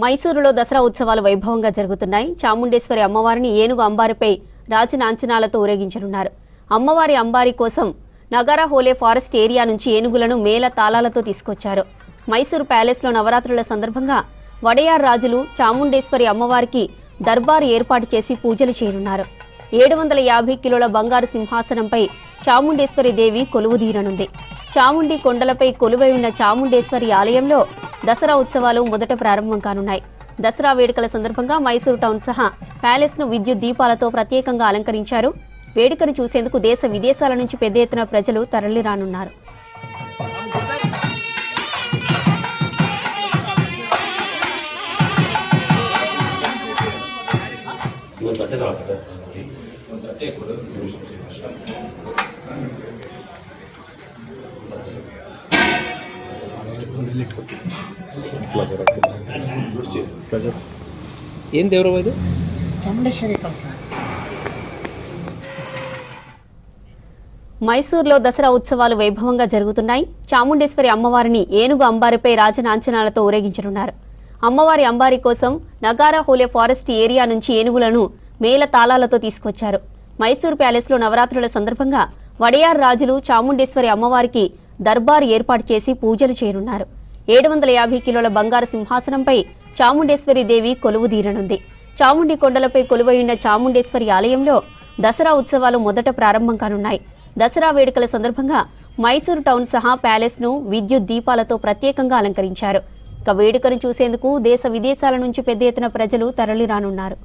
మైసూరులో దసరా ఉత్సవాలు వైభవంగా జరుగుతున్నాయి. చాముండేశ్వరి అమ్మవారిని ఏనుగు అంబారిపై రాజనాంచనాలతో ఊరేగించనున్నారు. అమ్మవారి అంబారి కోసం నగారా హోలే ఫారెస్ట్ ఏరియా నుంచి ఏనుగులను మేళ తాళాలతో తీసుకొచ్చారు. మైసూరు ప్యాలెస్లో నవరాత్రుల సందర్భంగా వడయార్ రాజులు చాముండేశ్వరి అమ్మవారికి దర్బారు ఏర్పాటు చేసి పూజలు చేయనున్నారు. 750 కిలోల బంగారు సింహాసనంపై చాముండేశ్వరి దేవి కొలువుదీరనుంది. చాముండి కొండలపై కొలువై ఉన్న చాముండేశ్వరి ఆలయంలో దసరా ఉత్సవాలు మొదట ప్రారంభం కానున్నాయి. దసరా వేడుకల సందర్భంగా మైసూరు టౌన్ సహా ప్యాలెస్ ను విద్యుత్ దీపాలతో ప్రత్యేకంగా అలంకరించారు. వేడుకను చూసేందుకు దేశ విదేశాల నుంచి పెద్ద ఎత్తున ప్రజలు తరలిరానున్నారు. ఏం దేవరం ఇది? చాముండేశ్వరి. మైసూరులో దసరా ఉత్సవాలు వైభవంగా జరుగుతున్నాయి. చాముండేశ్వరి అమ్మవారిని ఏనుగు అంబారిపై రాజనాంచనాలతో ఊరేగించనున్నారు. అమ్మవారి అంబారి కోసం నగారా హోలే ఫారెస్ట్ ఏరియా నుంచి ఏనుగులను మేళ తాళాలతో తీసుకొచ్చారు. మైసూరు ప్యాలెస్లో నవరాత్రుల సందర్భంగా వడయార్ రాజులు చాముండేశ్వరి అమ్మవారికి దర్బారు ఏర్పాటు చేసి పూజలు చేయనున్నారు. 750 కిలోల బంగారు సింహాసనంపై చాముండేశ్వరి దేవి కొలువుదీరనుంది. చాముండి కొండలపై కొలువై ఉన్న చాముండేశ్వరి ఆలయంలో దసరా ఉత్సవాలు మొదట ప్రారంభం కానున్నాయి. దసరా వేడుకల సందర్భంగా మైసూరు టౌన్ సహా ప్యాలెస్ ను విద్యుత్ దీపాలతో ప్రత్యేకంగా అలంకరించారు. ఇక వేడుకను చూసేందుకు దేశ విదేశాల నుంచి పెద్ద ఎత్తున ప్రజలు తరలిరానున్నారు.